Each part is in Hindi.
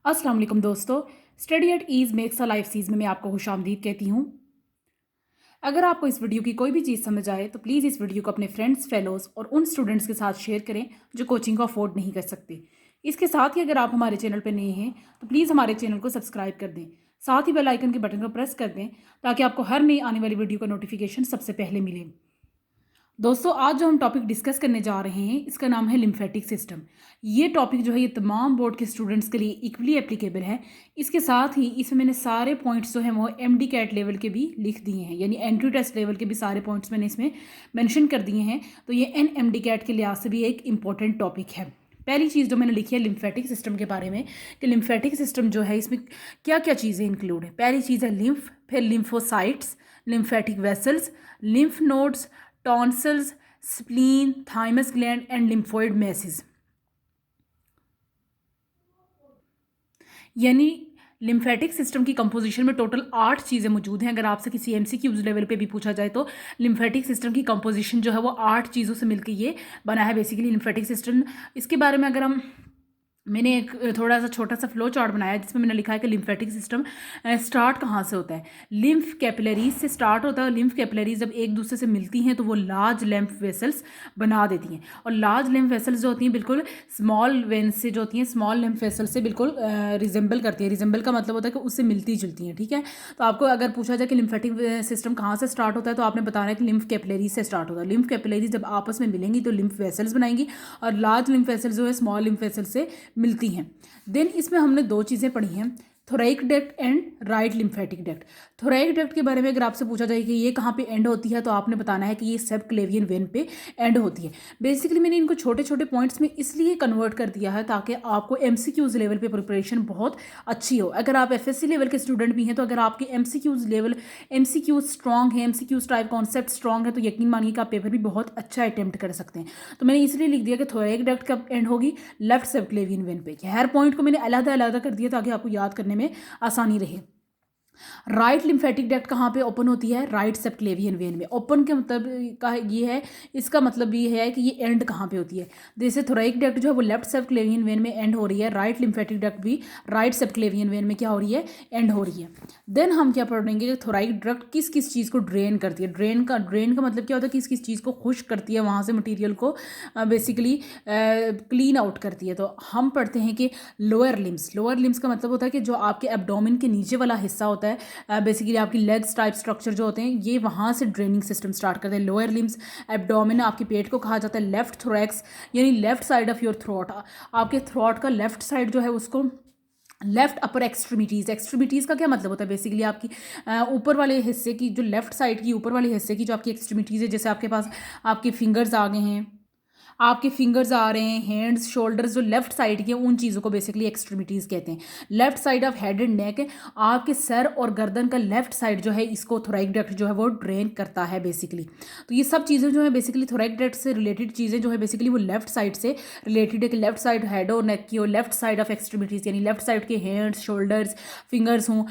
अस्सलाम वालेकुम दोस्तों। Study at ease makes a life sees में मैं आपको खुशामदीद कहती हूँ। अगर आपको इस वीडियो की कोई भी चीज़ समझ आए तो प्लीज़ इस वीडियो को अपने फ्रेंड्स, फेलोज़ और उन स्टूडेंट्स के साथ शेयर करें जो कोचिंग को अफोर्ड नहीं कर सकते। इसके साथ ही अगर आप हमारे चैनल पर नए हैं तो प्लीज़ हमारे चैनल को सब्सक्राइब कर दें। साथ ही बेल आइकन के बटन को प्रेस कर दें ताकि आपको हर नई आने वाली वीडियो का नोटिफिकेशन सबसे पहले मिले। दोस्तों, आज जो हम टॉपिक डिस्कस करने जा रहे हैं इसका नाम है लिम्फेटिक सिस्टम। ये टॉपिक जो है ये तमाम बोर्ड के स्टूडेंट्स के लिए इक्वली एप्लीकेबल है। इसके साथ ही इसमें मैंने सारे पॉइंट्स जो हैं वो एमडी कैट लेवल के भी लिख दिए हैं, यानी एंट्री टेस्ट लेवल के भी सारे पॉइंट्स मैंने इसमें मेंशन कर दिए हैं। तो ये एनएमडी कैट के लिहाज से भी एक इम्पॉर्टेंट टॉपिक है। पहली चीज़ जो मैंने लिखी है लिम्फेटिक सिस्टम के बारे में कि लिम्फेटिक सिस्टम जो है इसमें क्या क्या चीज़ें इंक्लूड है। पहली चीज़ है लिम्फ, फिर lymphocytes, lymphatic vessels, lymph nodes, tonsils, spleen, thymus gland and lymphoid message. यानी लिम्फेटिक सिस्टम की कंपोजिशन में टोटल 8 चीज़ें मौजूद हैं। अगर आपसे किसी एमसीक्यूज लेवल पे भी पूछा जाए तो लिम्फेटिक सिस्टम की कंपोजिशन जो है वो 8 चीज़ों से मिलकर ये बना है बेसिकली लिम्फेटिक सिस्टम। इसके बारे में अगर हम मैंने एक थोड़ा सा छोटा सा फ्लो चार्ट बनाया जिसमें मैंने लिखा है कि लिम्फेटिक सिस्टम स्टार्ट कहाँ से होता है। लिम्फ कैपिलरीज से स्टार्ट होता है। लिम्फ कैपिलरीज जब एक दूसरे से मिलती हैं तो वो लार्ज लिम्फ वेसल्स बना देती हैं, और लार्ज लिम्फ वेसल्स जो होती हैं बिल्कुल स्मॉल वेन से जो होती हैं स्मॉल लिम्फ वेसल से बिल्कुल रिजेंबल करती है। रिजेंबल का मतलब होता है कि उससे मिलती जुलती हैं, ठीक है। तो आपको अगर पूछा जाए कि लिम्फेटिक सिस्टम कहाँ से स्टार्ट होता है तो आपने बताना है कि लिम्फ कैपिलरीज से स्टार्ट होता है। लिम्फ कैपिलरीज जब आपस में मिलेंगी तो लिम्फ वेसल्स बनाएंगी, और लार्ज लिम्फ वेसल्स जो है स्मॉल लिम्फ वेसल्स से मिलती हैं। देन इसमें हमने 2 चीज़ें पढ़ी हैं, thoracic duct and right lymphatic duct. Thoracic duct के बारे में अगर आपसे पूछा जाए कि ये कहाँ पे एंड होती है तो आपने बताना है कि ये सबक्लेवियन वेन पे एंड होती है। बेसिकली मैंने इनको छोटे छोटे पॉइंट्स में इसलिए कन्वर्ट कर दिया है ताकि आपको एमसीक्यूज लेवल पे प्रिपरेशन बहुत अच्छी हो। अगर आप एफएससी लेवल के स्टूडेंट भी हैं तो अगर आपके एमसीक्यूज स्ट्रॉन्ग है, एमसीक्यूज टाइप कॉन्सेप्ट स्ट्रॉन्ग है तो यकीन मानिए कि आप पेपर भी बहुत अच्छा अटेम्प्ट कर सकते हैं। तो मैंने इसलिए लिख दिया कि थोरैक डक्ट कब एंड होगी, लेफ्ट सबक्लेवियन वेन पे। हर पॉइंट को मैंने अलग अलग कर दिया ताकि आपको याद करने में आसानी रहे। राइट लिम्फेटिक डक्ट कहाँ पे ओपन होती है, राइट सबक्लेवियन वेन में। ओपन के मतलब का ये है, इसका मतलब ये है कि ये एंड कहाँ पे होती है। जैसे थोरैक डक्ट जो है वो लेफ्ट सबक्लेवियन वेन में एंड हो रही है, राइट लिम्फेटिक डक्ट भी राइट सबक्लेवियन वेन में क्या हो रही है, एंड हो रही है। देन हम क्या पढ़ेंगे कि थोरैक डक्ट किस किस चीज़ को ड्रेन करती है। ड्रेन का मतलब क्या होता है, किस किस चीज़ को खुश्क करती है, वहाँ से मटीरियल को बेसिकली क्लीन आउट करती है। तो हम पढ़ते हैं कि लोअर लिम्स का मतलब होता है कि जो आपके एब्डोमेन के नीचे वाला हिस्सा होता है, बेसिकली आपकी लेग्स टाइप स्ट्रक्चर जो होते हैं ये वहाँ से ड्रेनिंग सिस्टम स्टार्ट करते हैं। लोअर लिम्स, एब्डोमेन आपके पेट को कहा जाता है लेफ्ट थोरैक्स, यानी left side of your throat. आपके थ्रोट का लेफ्ट साइड जो है उसको लेफ्ट अपर एक्सट्रीमिटीज़ का क्या मतलब होता है, बेसिकली आपकी ऊपर वाले हिस्से की जो लेफ्ट साइड की ऊपर वाले हिस्से की जो आपकी एक्सट्रीमिटीज़ है, जैसे आपके पास आपके फिंगर्स आ गए हैं, आपके फिंगर्स आ रहे हैं, हैंड्स, शोल्डर्स, जो लेफ्ट साइड के उन चीज़ों को बेसिकली एक्सट्रीमिटीज़ कहते हैं। Left side of head and neck, आपके सर और गर्दन का लेफ्ट साइड जो है इसको थोरैक डक्ट जो है वो ड्रेन करता है बेसिकली। तो ये सब चीज़ें जो है बेसिकली थोरैक डक्ट से रिलेटेड चीज़ें जो है बेसिकली वो लेफ्ट साइड से रिलेटेड है कि लेफ्ट साइड हेड और नेक की हो, लेफ्ट साइड ऑफ एक्सट्रीमिटीज़ यानी लेफ्ट साइड के हैंड्स, शोल्डर्स, फिंगर्स हों,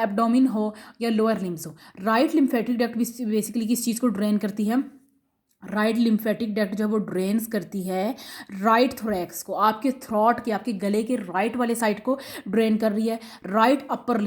एब्डोमिन हो या लोअर लिम्स हो। राइट लिम्फेटिक डक्ट बेसिकली किस चीज़ को ड्रेन करती है, राइट लिम्फेटिक डक्ट जो है वो ड्रेन्स करती है राइट थोरैक्स को, आपके थ्रॉट के, आपके गले के राइट वाले साइड को ड्रेन कर रही है। राइट अपर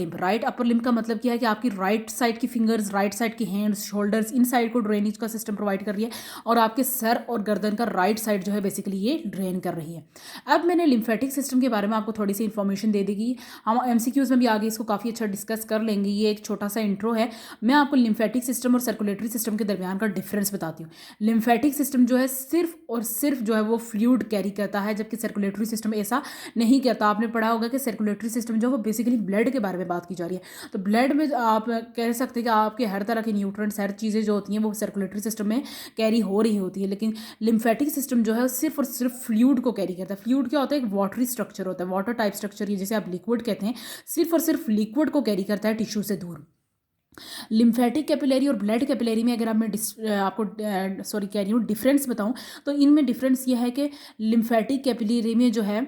लिम्ब का मतलब क्या है कि आपकी राइट साइड की फिंगर्स, राइट साइड की हैंड्स, शोल्डर्स, इन साइड को ड्रेनेज का सिस्टम प्रोवाइड कर रही है, और आपके सर और गर्दन का राइट साइड जो है बेसिकली ये ड्रेन कर रही है। अब मैंने लिम्फेटिक सिस्टम के बारे में आपको थोड़ी सी इन्फॉर्मेशन दे देगी, हम एमसीक्यूज में भी आगे इसको काफ़ी अच्छा डिस्कस कर लेंगे। ये एक छोटा सा इंट्रो है, मैं आपको लिम्फेटिक सिस्टम और सर्कुलेटरी सिस्टम के दरमियान का डिफरेंस बताती हूँ। लिम्फेटिक सिस्टम जो है सिर्फ और सिर्फ जो है वो फ्लूइड कैरी करता है, जबकि सर्कुलेटरी सिस्टम ऐसा नहीं करता। आपने पढ़ा होगा कि सर्कुलेटरी सिस्टम जो है वो बेसिकली ब्लड के बारे में बात की जा रही है। तो ब्लड में आप कह सकते हैं कि आपके हर तरह के न्यूट्रिएंट्स, हर चीज़ें जो होती हैं वो सर्कुलेटरी सिस्टम में कैरी हो रही होती है, लेकिन लिम्फेटिक सिस्टम जो है सिर्फ और सिर्फ फ्लूइड को कैरी करता है। फ्लूइड क्या होता है, एक वाटरी स्ट्रक्चर होता है, वाटर टाइप स्ट्रक्चर, जिसे आप लिक्विड कहते हैं, सिर्फ और सिर्फ लिक्विड को कैरी करता है टिश्यू से दूर। लिम्फेटिक कैपिलरी और ब्लड कैपिलरी में अगर आप मैं आपको कह रही हूँ डिफरेंस बताऊँ तो इनमें डिफरेंस ये है कि लिम्फेटिक कैपिलरी में जो है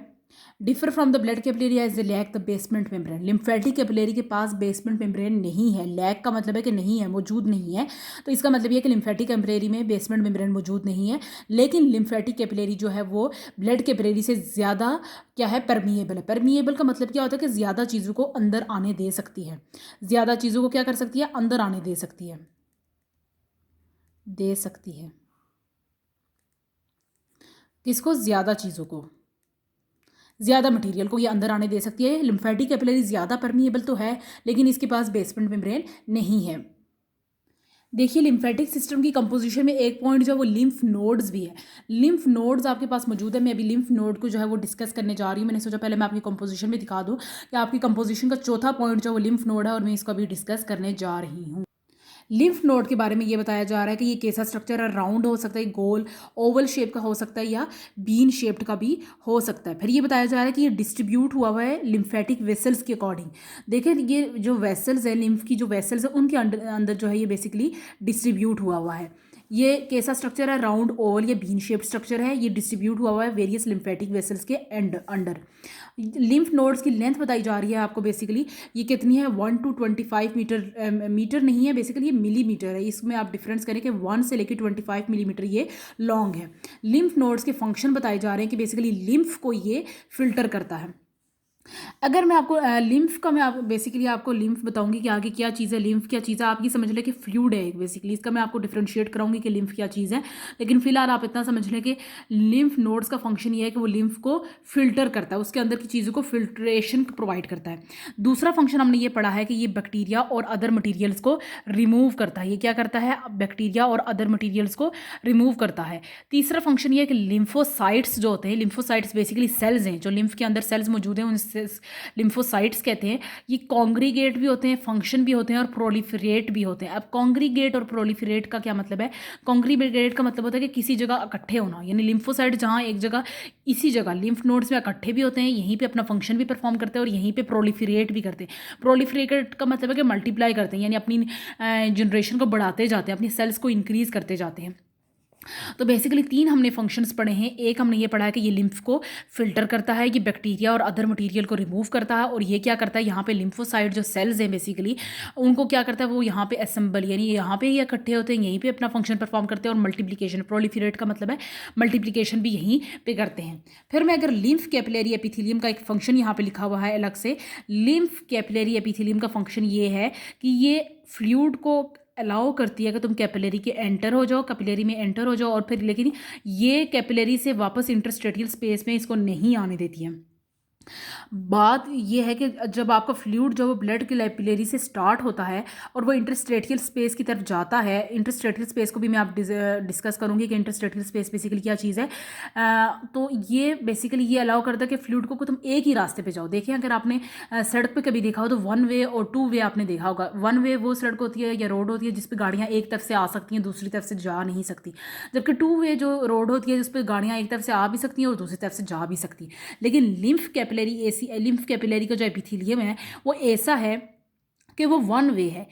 differ from the blood capillary as the lack the basement membrane. Lymphatic capillary के पास बेसमेंट मेम्ब्रेन नहीं है। लैक का मतलब है कि नहीं है, मौजूद नहीं है। तो इसका मतलब ये है कि लिम्फेटिक कैपिलरी में बेसमेंट मेम्ब्रेन मौजूद नहीं है। लेकिन लिम्फेटिक कैपिलरी जो है वो ब्लड कैपिलरी से ज़्यादा क्या है, परमिएबल है। परमिएबल का मतलब क्या होता है कि ज़्यादा चीज़ों को अंदर आने दे सकती है। ज़्यादा चीज़ों को क्या कर सकती है, अंदर आने दे सकती है, दे सकती है। किसको, ज़्यादा चीज़ों को, ज़्यादा मटेरियल को ये अंदर आने दे सकती है। लिम्फेटिक कैपिलरी ज़्यादा परमिएबल तो है, लेकिन इसके पास बेसमेंट मेम्ब्रेन नहीं है। देखिए लिम्फेटिक सिस्टम की कंपोजिशन में एक पॉइंट जो है वो लिम्फ नोड्स भी है। लिम्फ नोड्स आपके पास मौजूद है। मैं अभी लिम्फ नोड को जो है वो डिस्कस करने जा रही हूँ। मैंने सोचा पहले मैं आपकी कंपोजिशन में दिखा दूँ कि आपकी कंपोजिशन का चौथा पॉइंट जो है वो लिम्फ नोड है, और मैं इसको अभी डिस्कस करने जा रही हूँ। लिम्फ नोड के बारे में ये बताया जा रहा है कि ये कैसा स्ट्रक्चर है, राउंड हो सकता है, गोल ओवल शेप का हो सकता है, या बीन शेप्ड का भी हो सकता है। फिर ये बताया जा रहा है कि ये डिस्ट्रीब्यूट हुआ हुआ है लिम्फेटिक वेसल्स के अकॉर्डिंग। देखिए ये जो वेसल्स है, लिम्फ की जो वेसल्स है, उनके अंदर जो है ये बेसिकली डिस्ट्रीब्यूट हुआ हुआ है। ये कैसा स्ट्रक्चर है, राउंड ओवल या बीन शेप्ड स्ट्रक्चर है। ये डिस्ट्रीब्यूट हुआ हुआ है वेरियस लिम्फेटिक वेसल्स के अंडर। लिम्फ नोड्स की लेंथ बताई जा रही है आपको बेसिकली, ये कितनी है, 1 to 25 मीटर, मीटर नहीं है बेसिकली, ये मिलीमीटर है। इसमें आप डिफरेंस करें कि 1 से लेकर 25 मिलीमीटर ये लॉन्ग है। लिम्फ नोड्स के फंक्शन बताए जा रहे हैं कि बेसिकली लिम्फ को ये फिल्टर करता है। अगर मैं आपको लिम्फ का, मैं आप बेसिकली आपको लिम्फ बताऊंगी कि आगे क्या चीज़ है, लिम्फ क्या चीज़ है। आप ये समझ लें कि फ्लूइड है बेसिकली, इसका मैं आपको डिफ्रेंशिएट कराऊंगी कि लिम्फ क्या चीज़ है। लेकिन फिलहाल आप इतना समझ लें कि लिम्फ नोड्स का फंक्शन ये है कि वो लिम्फ को फिल्टर करता है, उसके अंदर की चीज़ों को फिल्ट्रेशन प्रोवाइड करता है। दूसरा फंक्शन हमने ये पढ़ा है कि ये बैक्टीरिया और अदर मटीरियल्स को रिमूव करता है। ये क्या करता है, बैक्टीरिया और अदर मटीरियल्स को रिमूव करता है। तीसरा फंक्शन ये है कि लिम्फोसाइट्स जो होते हैं, लिम्फोसाइट्स बेसिकली सेल्स हैं, जो लिम्फ के अंदर सेल्स मौजूद हैं, उन लिम्फोसाइट्स कहते हैं। ये कॉन्ग्रीगेट भी होते हैं, फंक्शन भी होते हैं, और प्रोलिफरेट भी होते हैं। अब कॉन्ग्रीगेट और प्रोलिफरेट का क्या मतलब है, कॉन्ग्रीगेट का मतलब होता है कि किसी जगह इकट्ठे होना, यानी लिम्फोसाइट जहाँ एक जगह, इसी जगह लिम्फ नोड्स में इकट्ठे भी होते हैं, यहीं पे अपना फंक्शन भी परफॉर्म करते हैं, और यहीं पे प्रोलिफरेट भी करते हैं। प्रोलिफरेट का मतलब है कि मल्टीप्लाई करते हैं, यानी अपनी जनरेशन को बढ़ाते जाते हैं, अपनी सेल्स को इंक्रीज करते जाते हैं। तो बेसिकली 3 हमने फंक्शंस पढ़े हैं। एक हमने ये पढ़ा है कि ये लिम्फ को फिल्टर करता है, ये बैक्टीरिया और अदर मटेरियल को रिमूव करता है, और ये क्या करता है, यहाँ पे लिम्फोसाइट जो सेल्स हैं बेसिकली उनको क्या करता है, वो यहाँ पे असेंबल, यानी यहाँ पे ही इकट्ठे होते हैं, यहीं पे अपना फंक्शन परफॉर्म करते हैं, और मल्टीप्लिकेशन, प्रोलिफरेट का मतलब है मल्टीप्लिकेशन भी यहीं पे करते हैं। फिर मैं अगर लिम्फ कैपिलरी एपिथेलियम का एक फंक्शन यहाँ पे लिखा हुआ है अलग से, लिम्फ कैपिलरी एपिथेलियम का फंक्शन ये है कि ये फ्लूइड को अलाउ करती है कि तुम कैपिलरी के एंटर हो जाओ, कैपिलरी में एंटर हो जाओ, और फिर लेकिन ये कैपिलरी से वापस इंटरस्टेटियल स्पेस में इसको नहीं आने देती है। बात ये है कि जब आपका फ्लूइड जो वो ब्लड के कैपिलरी से स्टार्ट होता है और वो इंटरस्टेटियल स्पेस की तरफ जाता है, इंटरस्टेटियल स्पेस को भी मैं आप डिस्कस करूंगी कि इंटरस्टेटियल स्पेस बेसिकली क्या चीज़ है। तो ये बेसिकली ये अलाउ करता है कि फ्लूइड को तुम एक ही रास्ते पे जाओ। देखिए अगर आपने सड़क पे कभी देखा हो तो 1 वे और 2 वे आपने देखा होगा। 1 वे वो सड़क होती है या रोड होती है जिस पे गाड़ियाँ एक तरफ से आ सकती हैं, दूसरी तरफ से जा नहीं सकती, जबकि 2 वे जो रोड होती है जिस पर गाड़ियाँ एक तरफ से आ भी सकती हैं और दूसरी तरफ से जा भी सकती हैं। लेकिन लिम्फ कैपिलरी लिम्फ कैपिलरी का जो एपिथेलियम है वो ऐसा है कि वो 1 वे है।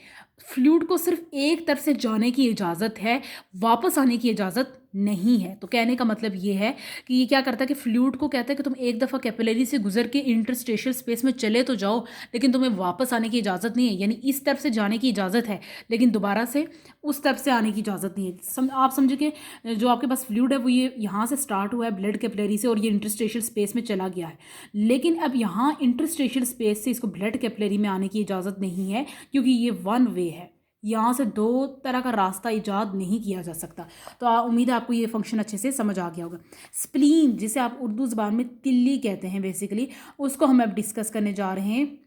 फ्लूइड को सिर्फ एक तरफ से जाने की इजाज़त है, वापस आने की इजाज़त नहीं है। तो कहने का मतलब ये है कि ये क्या करता है कि फ्लूइड को कहता है कि तुम एक दफ़ा कैपिलरी से गुजर के इंटरस्टेशियल स्पेस में चले तो जाओ, लेकिन तुम्हें वापस आने की इजाज़त नहीं है। यानी इस तरफ से जाने की इजाज़त है, लेकिन दोबारा से उस तरफ से आने की इजाज़त नहीं है। आप समझे कि जो आपके पास फ्लूइड है वो ये यहाँ से स्टार्ट हुआ है ब्लड कैपिलरी से, और ये इंटरस्टेशियल स्पेस में चला गया है, लेकिन अब यहाँ इंटरस्टेशियल स्पेस से इसको ब्लड कैपिलरी में आने की इजाज़त नहीं है, क्योंकि ये 1 वे है। यहाँ से 2 तरह का रास्ता ईजाद नहीं किया जा सकता। तो उम्मीद है आपको ये फंक्शन अच्छे से समझ आ गया होगा। स्प्लीन, जिसे आप उर्दू ज़बान में तिल्ली कहते हैं बेसिकली, उसको हम अब डिस्कस करने जा रहे हैं।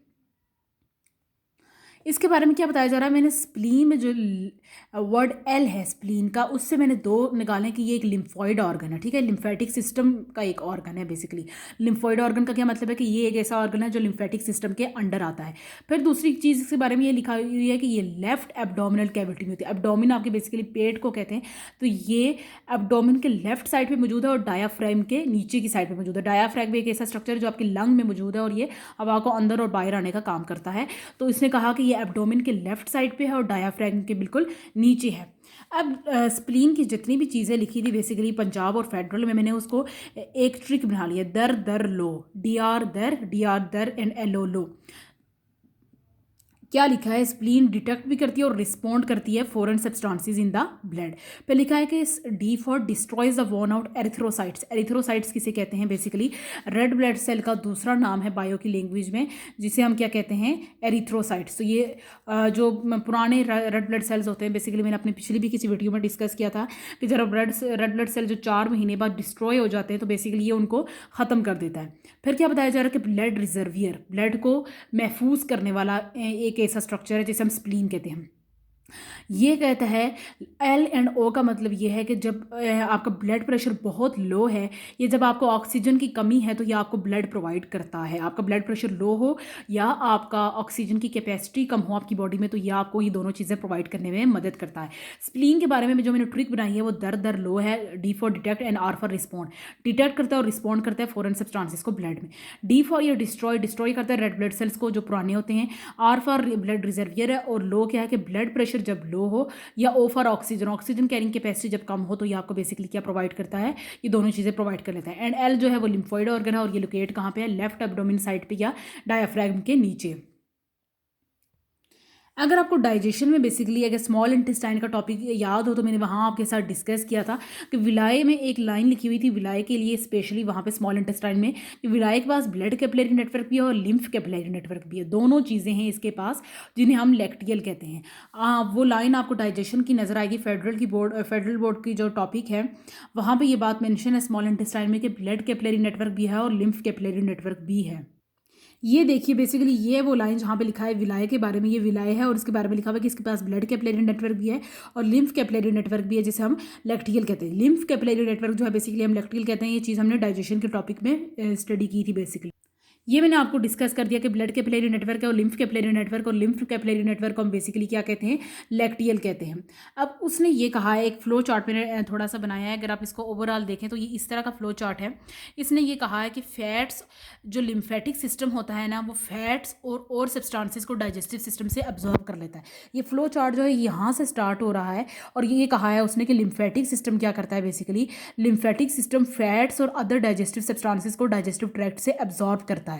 इसके बारे में क्या बताया जा रहा है, मैंने स्प्लीन में जो वर्ड एल है स्प्लीन का, उससे मैंने 2 निकाले कि ये एक लिम्फॉइड ऑर्गन है। ठीक है, लिम्फेटिक सिस्टम का एक ऑर्गन है बेसिकली। लिम्फॉइड ऑर्गन का क्या मतलब है कि ये एक ऐसा ऑर्गन है जो लिम्फेटिक सिस्टम के अंडर आता है। फिर दूसरी चीज़ इसके बारे में ये लिखा हुई है कि ये लेफ्ट एब्डोमिनल कैविटी में होती है। एब्डोमिन आपके बेसिकली पेट को कहते हैं, तो ये एब्डोमिन के लेफ्ट साइड पे मौजूद है और डायाफ्राम के नीचे की साइड पे मौजूद है। डायाफ्राम भी एक ऐसा स्ट्रक्चर है जो आपके लंग में मौजूद है और ये हवा को अंदर और बाहर आने का काम करता है। तो इसने कहा कि ये एब्डोमेन के लेफ्ट साइड पे है और डायाफ्राम के बिल्कुल नीचे है। अब स्प्लीन की जितनी भी चीज़ें लिखी थी बेसिकली पंजाब और फेडरल में, मैंने उसको एक ट्रिक बना लिया, दर दर लो, डी आर दर एंड एल ओ लो। क्या लिखा है, स्प्लीन डिटेक्ट भी करती है और रिस्पॉन्ड करती है foreign substances in the blood. पे लिखा है कि D for destroys the worn out erythrocytes. Erythrocytes किसे कहते हैं, बेसिकली रेड ब्लड सेल का दूसरा नाम है बायो की लैंग्वेज में, जिसे हम क्या कहते हैं, एरिथ्रोसाइट्स। तो ये जो पुराने रेड ब्लड सेल्स होते हैं, बेसिकली मैंने अपने पिछली भी किसी वीडियो में डिस्कस किया था कि जब रेड ब्लड सेल जो 4 महीने बाद डिस्ट्रॉय हो जाते हैं तो बेसिकली ये उनको ख़त्म कर देता है। फिर क्या बताया जा रहा है कि ब्लड रिजर्वियर, ब्लड को महफूज करने वाला एक ऐसा स्ट्रक्चर है जिसे हम स्प्लीन कहते हैं। ये कहता है एल एंड ओ का मतलब ये है कि जब आपका ब्लड प्रेशर बहुत लो है, ये जब आपको ऑक्सीजन की कमी है तो ये आपको ब्लड प्रोवाइड करता है। आपका ब्लड प्रेशर लो हो या आपका ऑक्सीजन की कैपेसिटी कम हो आपकी बॉडी में, तो ये आपको ये दोनों चीज़ें प्रोवाइड करने में मदद करता है। स्प्लीन के बारे में जो मैंने ट्रिक बनाई है वो दर लो है, D for detect and R for respond. Detect करता है और रिस्पॉन्ड करता है फॉरेन सब्सटेंसेस को ब्लड में। डी फॉर ये डिस्ट्रॉय करता है रेड ब्लड सेल्स को जो पुराने होते हैं। आर फॉर ब्लड रिजर्वियर है, और लो क्या है कि ब्लड प्रेशर जब लो हो, या O for oxygen, oxygen carrying capacity जब कम हो, तो ये आपको बेसिकली क्या प्रोवाइड करता है, ये दोनों चीज़ें प्रोवाइड कर लेता है। एंड एल जो है वो लिम्फोइड ऑर्गन है, और ये लोकेट कहाँ पे है, लेफ्ट एब्डोमेन साइड पे या डायाफ्राम के नीचे। अगर आपको डाइजेशन में बेसिकली अगर स्मॉल इंटेस्टाइन का टॉपिक याद हो तो मैंने वहाँ आपके साथ डिस्कस किया था कि विलाय में एक लाइन लिखी हुई थी विलाय के लिए स्पेशली, वहाँ पे स्मॉल इंटेस्टाइन में, कि विलाय के पास ब्लड कैपिलरी नेटवर्क भी है और लिम्फ कैपिलरी नेटवर्क भी है, दोनों चीज़ें हैं इसके पास जिन्हें हम लैक्टियल कहते हैं। वो लाइन आपको डाइजेशन की नज़र आएगी, फेडरल बोर्ड की जो टॉपिक है वहाँ पर ये बात मैंशन है स्मॉल इंटेस्टाइन में कि ब्लड कैपिलरी नेटवर्क भी है और लिम्फ कैपिलरी नेटवर्क भी है। ये देखिए बेसिकली ये वो लाइन जहाँ पे लिखा है विलाय के बारे में, ये विलाय है और इसके बारे में लिखा हुआ है कि इसके पास ब्लड कैपिलरी नेटवर्क भी है और लिम्फ कैपिलरी नेटवर्क भी है, जिसे हम लैक्टियल कहते हैं। लिम्फ कैपिलरी नेटवर्क जो है बेसिकली हम लैक्टियल कहते हैं। ये चीज़ हमने डाइजेशन के टॉपिक में स्टडी की थी बेसिकली। ये मैंने आपको डिस्कस कर दिया कि ब्लड कैपिलरी नेटवर्क है और लिम्फ कैपिलरी नेटवर्क, और लिम्फ कैपिलरी नेटवर्क को हम बेसिकली क्या कहते हैं, लैक्टियल कहते हैं। अब उसने ये कहा है, एक फ्लो चार्ट मैंने थोड़ा सा बनाया है, अगर आप इसको ओवरऑल देखें तो ये इस तरह का फ्लो चार्ट है। इसने ये कहा है कि फैट्स, जो लिम्फेटिक सिस्टम होता है ना, वो फैट्स और सब्सटेंसेस को डाइजेस्टिव सिस्टम से अब्जॉर्ब कर लेता है। ये फ्लो चार्ट जो है यहाँ से स्टार्ट हो रहा है, और ये कहा है उसने कि लिम्फेटिक सिस्टम क्या करता है, बेसिकली लिम्फेटिक सिस्टम फैट्स और अदर डाइजेस्टिव सब्सटेंसेस को डाइजेस्टिव ट्रैक्ट से अब्जॉर्ब करता है।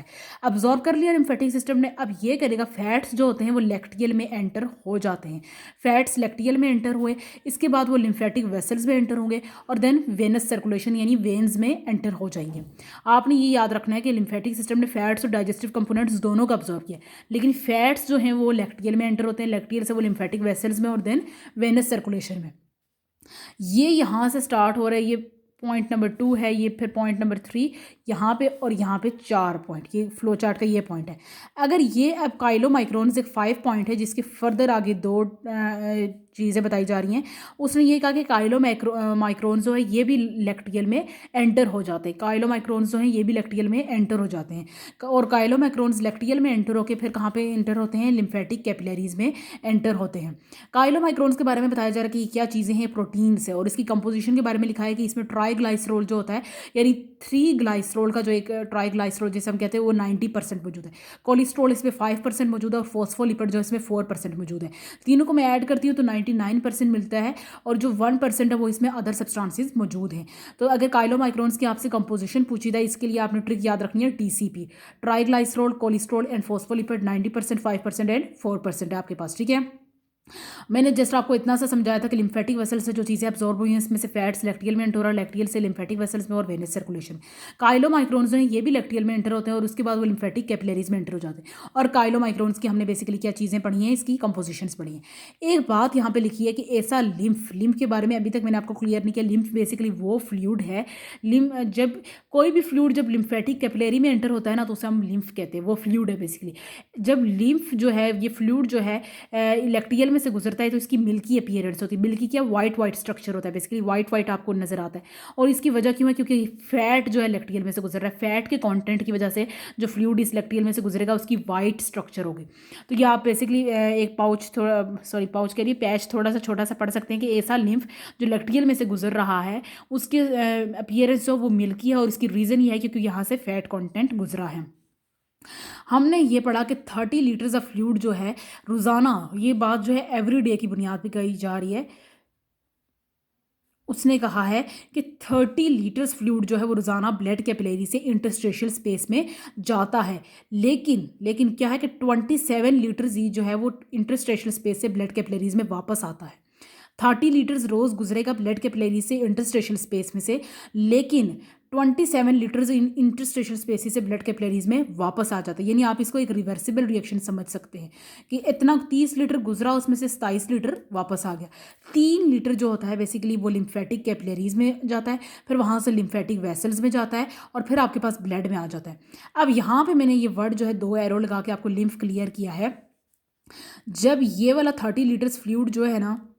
अब्जॉर्ब कर लिया लिम्फेटिक सिस्टम ने, अब ये करेगा फैट्स जो होते हैं वो लैक्टियल में एंटर हो जाते हैं। फैट्स लैक्टियल में एंटर हुए, इसके बाद वो लिम्फेटिक वेसल्स में एंटर होंगे और देन वेनस सर्कुलेशन यानी वेन्स में एंटर हो जाएंगे। आपने ये याद रखना है कि लिम्फेटिक सिस्टम ने फैट्स और डाइजेस्टिव कंपोनेंट्स दोनों को अब्जॉर्ब किया, लेकिन फैट्स जो हैं वो लैक्टियल में एंटर होते हैं, लैक्टियल से वो लिम्फेटिक वेसल्स में और देन वेनस सर्कुलेशन में। ये यहाँ से स्टार्ट हो रहा है, ये पॉइंट नंबर 2 है, ये फिर पॉइंट नंबर 3 यहाँ पे, और यहाँ पे 4 पॉइंट, ये फ्लो चार्ट का ये पॉइंट है। अगर ये अब काइलोमाइक्रोन्स एक 5 पॉइंट है जिसके फर्दर आगे 2 चीज़ें बताई जा रही हैं। उसने ये कहा कि काइलोमाइक्रोन्स जो है ये भी लैक्टियल में एंटर हो जाते हैं, काइलोमाइक्रोन्स जो हैं ये भी लैक्टियल में एंटर हो जाते हैं, और काइलोमाइक्रोन्स लैक्टियल में एंटर होकर फिर कहाँ पे एंटर होते हैं, लिम्फेटिक कैपिलरीज में एंटर होते हैं। काइलोमाइक्रोन्स के बारे में बताया जा रहा है कि क्या चीज़ें हैं, प्रोटीन्स है, और इसकी कंपोजिशन के बारे में लिखा है कि इसमें ट्राइग्लाइसरोल जो होता है, यानी 3 ग्लाइसरोल का जो एक ट्राइग्लाइसरोल जिसे हम कहते हैं वो 90% मौजूद है। कोलेस्ट्रॉल इसमें 5% मौजूद है, और फॉस्फोलिपिड जो इसमें 4% मौजूद है। तीनों को मैं ऐड करती हूँ तो 99% मिलता है, और जो 1% है वो इसमें अदर सब्सटेंसेस मौजूद हैं। तो अगर काइलोमाइक्रोन्स की आपसे कंपोजिशन पूछी जाए, इसके लिए आपने ट्रिक याद रखनी है, TCP, triglycerol, cholesterol and phospholipid 90%, 5% and 4% है आपके पास, ठीक है। मैंने जस्ट आपको इतना सा समझाया था कि लिम्फेटिक वेसल से जो चीज़ें अब्जॉर्ब हुई हैं इसमें से फैट्स लैक्टियल में एंटर हो रहा है, लैक्टियल से लिम्फेटिक वेसल्स में और वेनस सर्कुलेशन। काइलोमाइक्रोन्स जो हैं ये भी लैक्टियल में एंटर होते हैं, और उसके बाद वो लिम्फेटिक कैपिलरीज में एंटर हो जाते हैं। और काइलोमाइक्रोन्स की हमने बेसिकली क्या चीज़ें पढ़ी हैं, इसकी कंपोजिशंस पढ़ी हैं। एक बात यहाँ पे लिखी है कि ऐसा लिम्फ के बारे में अभी तक मैंने आपको क्लियर नहीं किया। लिम्फ बेसिकली वो फ्लूइड है, जब कोई भी फ्लूइड जब लिम्फेटिक कैपिलरी में एंटर होता है ना तो उसे हम लिम्फ कहते हैं, वो फ्लूइड है बेसिकली। जब लिम्फ जो है ये फ्लूइड जो है लैक्टियल में से गुजरता है तो इसकी मिल्की अपीयरेंस होती है। मिल्की क्या, वाइट स्ट्रक्चर होता है, बेसिकली वाइट आपको नजर आता है। और इसकी वजह क्यों है, क्योंकि फैट जो है लैक्टियल में से गुजर रहा है, फैट के कंटेंट की वजह से जो फ्लूइड इस लैक्टियल में से गुजरेगा उसकी वाइट स्ट्रक्चर होगी। तो ये आप बेसिकली एक पाउच कह रही पैच थोड़ा सा छोटा सा पढ़ सकते हैं कि ऐसा लिम्फ जो लैक्टियल में से गुजर रहा है उसके अपीयरेंस जो वो मिल्की है, और इसकी रीज़न ये है क्योंकि यहाँ से फैट कॉन्टेंट गुजरा है। हमने ये पढ़ा कि 30 लीटर्स ऑफ फ्लूइड जो है रोज़ाना, ये बात जो है एवरीडे की बुनियाद पे कही जा रही है। उसने कहा है कि 30 लीटर्स फ्लूइड जो है वो रोज़ाना ब्लड कैपिलरी से इंटरस्टिशियल स्पेस में जाता है। लेकिन क्या है कि 27 लीटर्स ही जो है वो इंटरस्टिशियल स्पेस से ब्लड कैपिलरीज में वापस आता है। 30 लीटर्स रोज़ गुजरेगा ब्लड कैपिलरी से इंटरस्टिशियल स्पेस में से, लेकिन 27 लीटर्स इन इंटरस्टिशियल स्पेसिस से ब्लड कैपिलरीज में वापस आ जाता है। यानी आप इसको एक रिवर्सिबल रिएक्शन समझ सकते हैं कि इतना 30 लीटर गुजरा, उसमें से 27 लीटर वापस आ गया। 3 लीटर जो होता है बेसिकली वो लिम्फेटिक कैपिलरीज में जाता है, फिर वहाँ से लिम्फेटिक वेसल्स में जाता है और फिर आपके पास ब्लड में आ जाता है। अब यहाँ पे मैंने ये वर्ड जो है 2 एरो लगा के आपको लिम्फ क्लियर किया है। जब ये वाला 30 लीटर्स फ्लूइड जो है ना,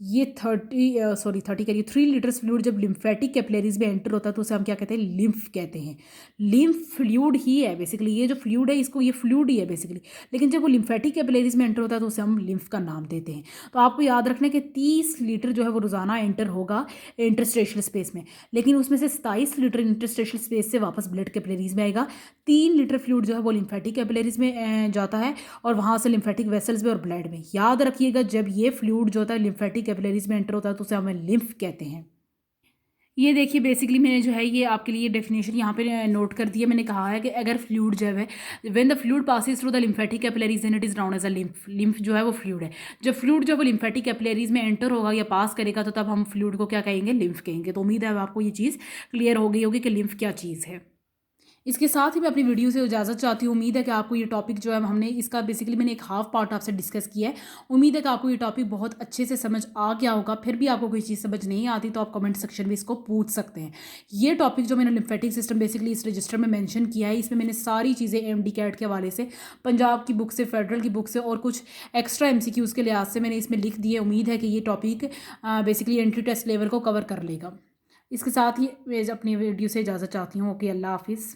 ये 30 करिए 3 लीटर्स फ्लूइड जब लिम्फेटिक कैपिलरीज में एंटर होता है तो उसे हम क्या कहते हैं, लिम्फ कहते हैं। लिम्फ फ्लूइड ही है बेसिकली, ये जो फ्लूइड है इसको, ये फ्लूइड ही है बेसिकली, लेकिन जब वो लिम्फेटिक कैपिलरीज में एंटर होता है तो उसे हम लिम्फ का नाम देते हैं। तो आपको याद रखना कि 30 लीटर जो है वो रोज़ाना एंटर होगा इंटरस्टिशियल स्पेस में, लेकिन उसमें से 27 लीटर इंटरस्टिशियल स्पेस से वापस ब्लड कैपिलरीज में आएगा। 3 लीटर फ्लूइड जो है वो लिम्फेटिक कैपिलरीज में जाता है और वहाँ से लिम्फेटिक वेसल्स में और ब्लड में। याद रखिएगा जब ये फ्लूइड जो होता है लिम्फेटिक कैपिलरीज में एंटर होता है तो उसे हमें लिम्फ कहते हैं। ये देखिए बेसिकली मैंने जो है ये आपके लिए डेफिनेशन यहाँ पे नोट कर दिया। मैंने कहा है कि अगर फ्लूइड जो है, when the fluid passes through the lymphatic capillaries and it is known as a lymph. Lymph जो है वो फ्लूइड है। जब फ्लूइड जो है वो लिम्फेटिक कैपिलरीज में एंटर होगा या पास करेगा तो तब हम फ्लूइड को क्या कहेंगे, लिम्फ कहेंगे। तो उम्मीद है आपको ये चीज़ क्लियर हो गई होगी कि लिम्फ क्या चीज़ है। इसके साथ ही मैं अपनी वीडियो से इजाज़त चाहती हूँ। उम्मीद है कि आपको ये टॉपिक जो है हमने इसका बेसिकली मैंने एक हाफ पार्ट आपसे डिस्कस किया है। उम्मीद है कि आपको ये टॉपिक बहुत अच्छे से समझ आ गया होगा। फिर भी आपको कोई चीज़ समझ नहीं आती तो आप कमेंट सेक्शन में इसको पूछ सकते हैं। ये टॉपिक जो मैंने लिम्फेटिक सिस्टम बेसिकली इस रजिस्टर में मेंशन किया है, इसमें मैंने सारी चीज़ें एमडी कैट के हवाले से, पंजाब की बुक से, फेडरल की बुक से और कुछ एक्स्ट्रा एमसीक्यूज़ के लिहाज से मैंने इसमें लिख दी है। उम्मीद है कि ये topic basically entry test level को कवर कर लेगा। इसके साथ ही मैं अपनी वीडियो से इजाज़त चाहती हूँ। ओके, अल्लाह हाफिज़।